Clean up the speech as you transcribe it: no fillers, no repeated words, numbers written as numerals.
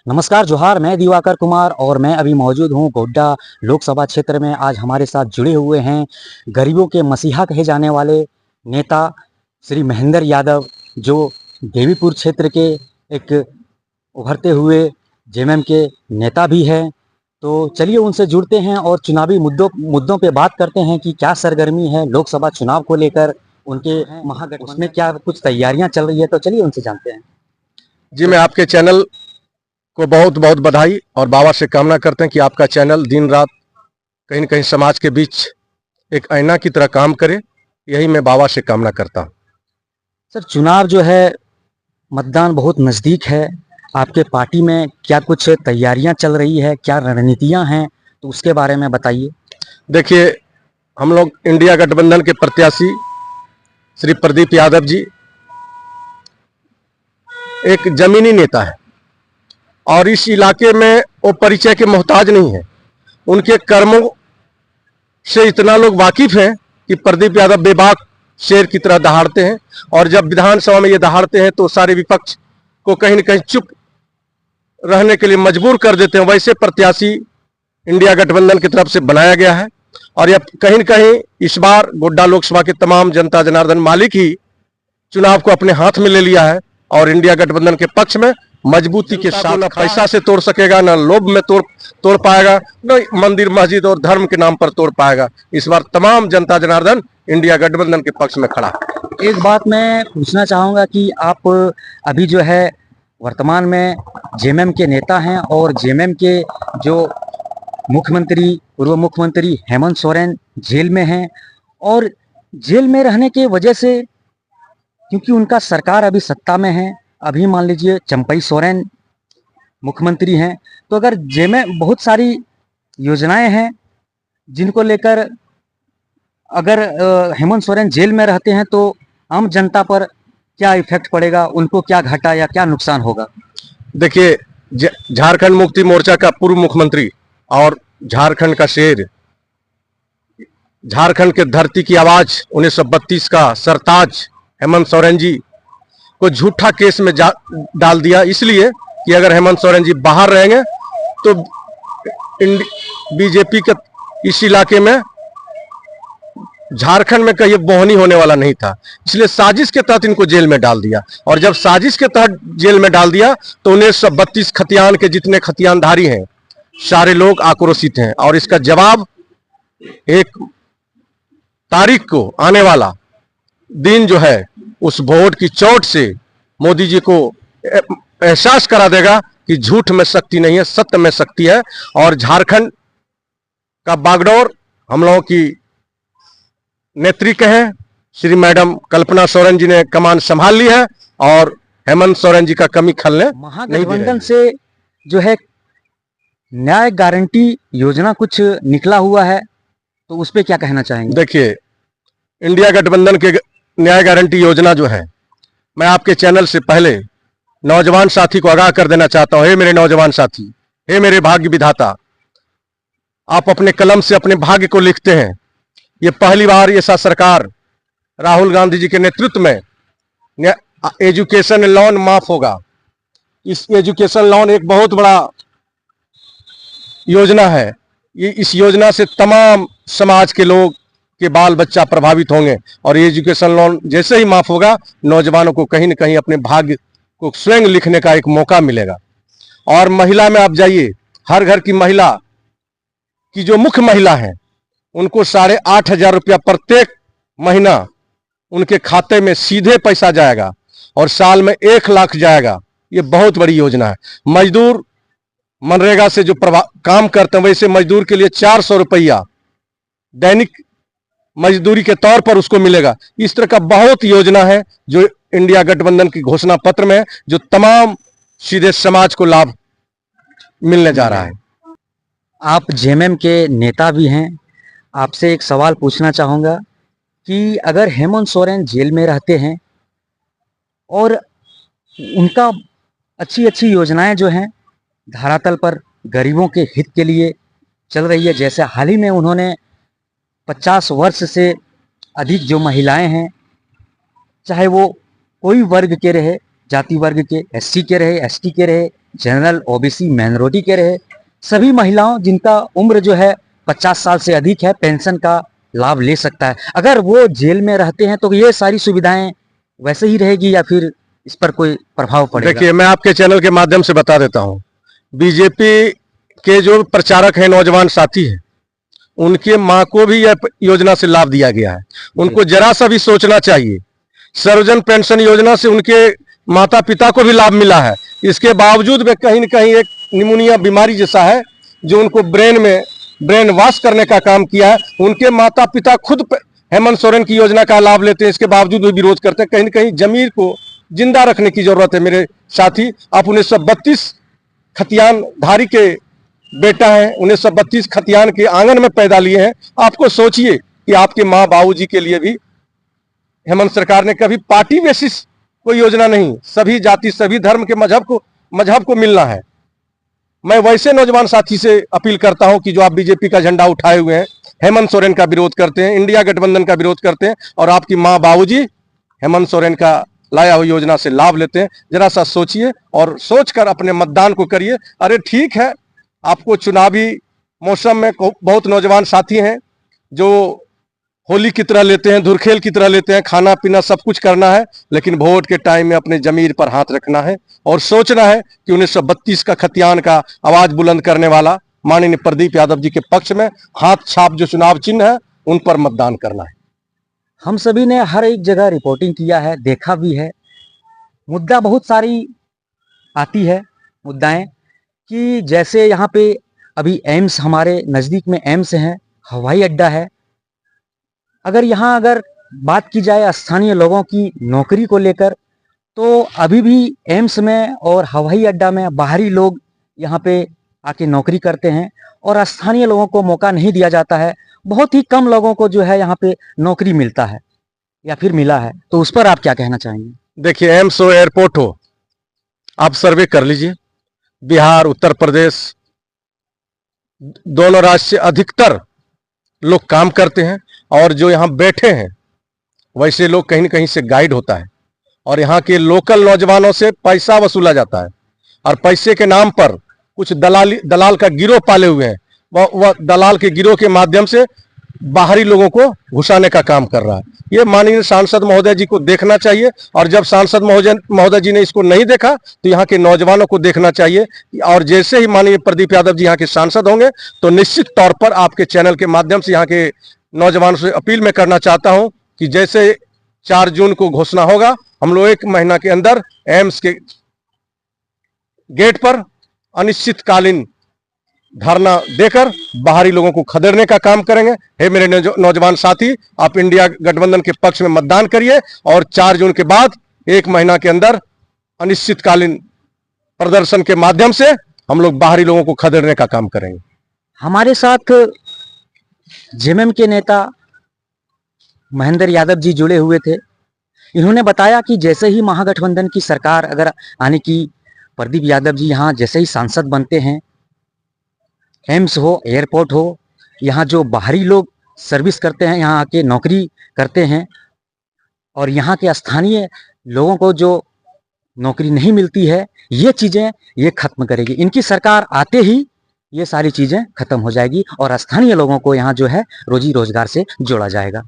नमस्कार जोहार, मैं दिवाकर कुमार और मैं अभी मौजूद हूँ गोड्डा लोकसभा क्षेत्र में। आज हमारे साथ जुड़े हुए हैं गरीबों के मसीहा कहे जाने वाले नेता श्री महेंद्र यादव, जो देवीपुर क्षेत्र के एक उभरते हुए जेएमएम के नेता भी हैं। तो चलिए उनसे जुड़ते हैं और चुनावी मुद्दों पे बात करते हैं कि क्या सरगर्मी है लोकसभा चुनाव को लेकर उनके महागठबंधन उसमें क्या कुछ तैयारियां चल रही है। तो चलिए उनसे जानते हैं। जी, मैं आपके चैनल को बहुत बहुत बधाई और बाबा से कामना करते हैं कि आपका चैनल दिन रात कहीं न कहीं समाज के बीच एक आईना की तरह काम करे। यही मैं बाबा से कामना करता हूँ। सर, चुनाव जो है, मतदान बहुत नज़दीक है। आपके पार्टी में क्या कुछ तैयारियां चल रही है, क्या रणनीतियां हैं, तो उसके बारे में बताइए। देखिए, हम लोग इंडिया गठबंधन के प्रत्याशी श्री प्रदीप यादव जी एक जमीनी नेता है और इस इलाके में वो परिचय के मोहताज नहीं है। उनके कर्मों से इतना लोग वाकिफ हैं कि प्रदीप यादव बेबाक शेर की तरह दहाड़ते हैं और जब विधानसभा में ये दहाड़ते हैं तो सारे विपक्ष को कहीं न कहीं चुप रहने के लिए मजबूर कर देते हैं। वैसे प्रत्याशी इंडिया गठबंधन की तरफ से बनाया गया है और यह कहीं न कहीं इस बार गोड्डा लोकसभा के तमाम जनता जनार्दन मालिक ही चुनाव को अपने हाथ में ले लिया है और इंडिया गठबंधन के पक्ष में मजबूती के साथ न पैसा से तोड़ सकेगा, न लोभ में तोड़ पाएगा, न मंदिर मस्जिद और धर्म के नाम पर तोड़ पाएगा। इस बार तमाम जनता जनार्दन इंडिया गठबंधन के पक्ष में खड़ा है। एक बात मैं पूछना चाहूँगा कि आप अभी जो है वर्तमान में जेएमएम के नेता हैं और जेएमएम के जो पूर्व मुख्यमंत्री हेमंत सोरेन जेल में हैं और जेल में रहने के वजह से, क्योंकि उनका सरकार अभी सत्ता में है, अभी मान लीजिए चंपई सोरेन मुख्यमंत्री हैं, तो अगर जेएमएम बहुत सारी योजनाएं हैं जिनको लेकर अगर हेमंत सोरेन जेल में रहते हैं तो आम जनता पर क्या इफेक्ट पड़ेगा, उनको क्या घाटा या क्या नुकसान होगा। देखिए, झारखंड मुक्ति मोर्चा का पूर्व मुख्यमंत्री और झारखंड का शेर, झारखंड के धरती की आवाज 1932 का सरताज हेमंत सोरेन जी को झूठा केस में डाल दिया, इसलिए कि अगर हेमंत सोरेन जी बाहर रहेंगे तो बीजेपी के इस इलाके में झारखंड में कहीं बोहनी होने वाला नहीं था। इसलिए साजिश के तहत इनको जेल में डाल दिया और जब साजिश के तहत जेल में डाल दिया तो 1932 खतियान के जितने खतियानधारी हैं सारे लोग आक्रोशित हैं और इसका जवाब 1 तारीख को आने वाला दिन जो है उस वोट की चोट से मोदी जी को एहसास करा देगा कि झूठ में शक्ति नहीं है, सत्य में शक्ति है। और झारखंड का बागडोर हम लोगों की नेतृत्व है, श्री मैडम कल्पना सोरेन जी ने कमान संभाल ली है और हेमंत सोरेन जी का कमी खलने महागठबंधन से जो है न्याय गारंटी योजना कुछ निकला हुआ है, तो उस पर क्या कहना चाहेंगे। देखिए, इंडिया गठबंधन के न्याय गारंटी योजना जो है, मैं आपके चैनल से पहले नौजवान साथी को आगाह कर देना चाहता हूं। हे मेरे नौजवान साथी, हे मेरे भाग्य विधाता, आप अपने कलम से अपने भाग्य को लिखते हैं। ये पहली बार ऐसा सरकार राहुल गांधी जी के नेतृत्व में एजुकेशन लोन माफ होगा। इस एजुकेशन लोन एक बहुत बड़ा योजना है। ये इस योजना से तमाम समाज के लोग के बाल बच्चा प्रभावित होंगे और एजुकेशन लोन जैसे ही माफ होगा नौजवानों को कहीं न कहीं अपने भाग्य को स्वयं लिखने का एक मौका मिलेगा। और महिला में आप जाइए, हर घर की महिला की जो मुख्य महिला है उनको 8,500 रुपया प्रत्येक महीना उनके खाते में सीधे पैसा जाएगा और साल में 1 लाख जाएगा। ये बहुत बड़ी योजना है। मजदूर मनरेगा से जो काम करते हैं वैसे मजदूर के लिए 400 रुपया दैनिक मजदूरी के तौर पर उसको मिलेगा। इस तरह का बहुत योजना है जो इंडिया गठबंधन की घोषणा पत्र में जो तमाम सीधे समाज को लाभ मिलने जा रहा है। आप जेएमएम के नेता भी हैं, आपसे एक सवाल पूछना चाहूँगा कि अगर हेमंत सोरेन जेल में रहते हैं और उनका अच्छी योजनाएं जो हैं धरातल पर गरीबों के हित के लिए चल रही है, जैसे हाल ही में उन्होंने 50 वर्ष से अधिक जो महिलाएं हैं, चाहे वो कोई वर्ग के रहे, जाति वर्ग के, एससी के रहे, एसटी के रहे जनरल, ओबीसी, माइनॉरिटी के रहे, सभी महिलाओं जिनका उम्र जो है 50 साल से अधिक है पेंशन का लाभ ले सकता है। अगर वो जेल में रहते हैं तो ये सारी सुविधाएं वैसे ही रहेगी या फिर इस पर कोई प्रभाव पड़ेगा? देखिए, मैं आपके चैनल के माध्यम से बता देता हूँ, बीजेपी के जो प्रचारक हैं, नौजवान साथी हैं, उनके माँ को भी यह योजना से लाभ दिया गया है। उनको जरा सा भी सोचना चाहिए। सर्वजन पेंशन योजना से उनके माता पिता को भी लाभ मिला है। इसके बावजूद वे कहीं न कहीं एक निमोनिया बीमारी जैसा है जो उनको ब्रेन वॉश करने का काम किया है। उनके माता पिता खुद हेमंत सोरेन की योजना का लाभ लेते हैं, इसके बावजूद भी विरोध करते हैं। कहीं न कहीं जमीर को जिंदा रखने की जरूरत है मेरे साथी। आप 1932 खतियान धारी के बेटा है, 1932 खतियान के आंगन में पैदा लिए हैं। आपको सोचिए कि आपके माँ बाबूजी के लिए भी हेमंत सरकार ने कभी पार्टी बेसिस कोई योजना नहीं, सभी जाति सभी धर्म के मजहब को मिलना है। मैं वैसे नौजवान साथी से अपील करता हूं कि जो आप बीजेपी का झंडा उठाए हुए हैं, हेमंत सोरेन का विरोध करते हैं, इंडिया गठबंधन का विरोध करते हैं और आपकी माँ बाबूजी हेमंत सोरेन का लाया हुई योजना से लाभ लेते हैं, जरा सा सोचिए और सोचकर अपने मतदान को करिए। अरे ठीक है, आपको चुनावी मौसम में बहुत नौजवान साथी हैं जो होली की तरह लेते हैं, धुरखेल की तरह लेते हैं, खाना पीना सब कुछ करना है, लेकिन वोट के टाइम में अपने जमीर पर हाथ रखना है और सोचना है कि 1932 का खतियान का आवाज बुलंद करने वाला माननीय प्रदीप यादव जी के पक्ष में हाथ छाप जो चुनाव चिन्ह है उन पर मतदान करना है। हम सभी ने हर एक जगह रिपोर्टिंग किया है, देखा भी है। मुद्दा बहुत सारी आती है मुद्दाएं कि जैसे यहाँ पे अभी एम्स हमारे नज़दीक में एम्स है, हवाई अड्डा है। अगर बात की जाए स्थानीय लोगों की नौकरी को लेकर तो अभी भी एम्स में और हवाई अड्डा में बाहरी लोग यहाँ पे आके नौकरी करते हैं और स्थानीय लोगों को मौका नहीं दिया जाता है। बहुत ही कम लोगों को जो है यहाँ पे नौकरी मिलता है या फिर मिला है, तो उस पर आप क्या कहना चाहेंगे? देखिए, एम्स हो एयरपोर्ट हो, आप सर्वे कर लीजिए। बिहार उत्तर प्रदेश दोनों राज्य से अधिकतर लोग काम करते हैं और जो यहाँ बैठे हैं वैसे लोग कहीं न कहीं से गाइड होता है और यहाँ के लोकल नौजवानों से पैसा वसूला जाता है और पैसे के नाम पर कुछ दलाल का गिरोह पाले हुए हैं। वह दलाल के गिरोह के माध्यम से बाहरी लोगों को घुसाने का काम कर रहा है। ये माननीय सांसद महोदय जी को देखना चाहिए और जब सांसद महोदय जी ने इसको नहीं देखा तो यहाँ के नौजवानों को देखना चाहिए। और जैसे ही माननीय प्रदीप यादव जी यहाँ के सांसद होंगे तो निश्चित तौर पर आपके चैनल के माध्यम से यहाँ के नौजवानों से अपील मैं करना चाहता हूँ कि जैसे 4 जून को घोषणा होगा, हम लोग 1 महीना के अंदर एम्स के गेट पर अनिश्चितकालीन धरना देकर बाहरी लोगों को खदेड़ने का काम करेंगे। हे मेरे नौजवान साथी, आप इंडिया गठबंधन के पक्ष में मतदान करिए और 4 जून के बाद 1 महीना के अंदर अनिश्चितकालीन प्रदर्शन के माध्यम से हम लोग बाहरी लोगों को खदेड़ने का काम करेंगे। हमारे साथ जेएमएम के नेता महेंद्र यादव जी जुड़े हुए थे। इन्होंने बताया कि जैसे ही महागठबंधन की सरकार अगर आने की, प्रदीप यादव जी यहाँ जैसे ही सांसद बनते हैं, एम्स हो एयरपोर्ट हो, यहाँ जो बाहरी लोग सर्विस करते हैं, यहाँ आके नौकरी करते हैं और यहाँ के स्थानीय लोगों को जो नौकरी नहीं मिलती है, ये चीज़ें ये खत्म करेगी। इनकी सरकार आते ही ये सारी चीज़ें खत्म हो जाएगी और स्थानीय लोगों को यहाँ जो है रोजी रोजगार से जोड़ा जाएगा।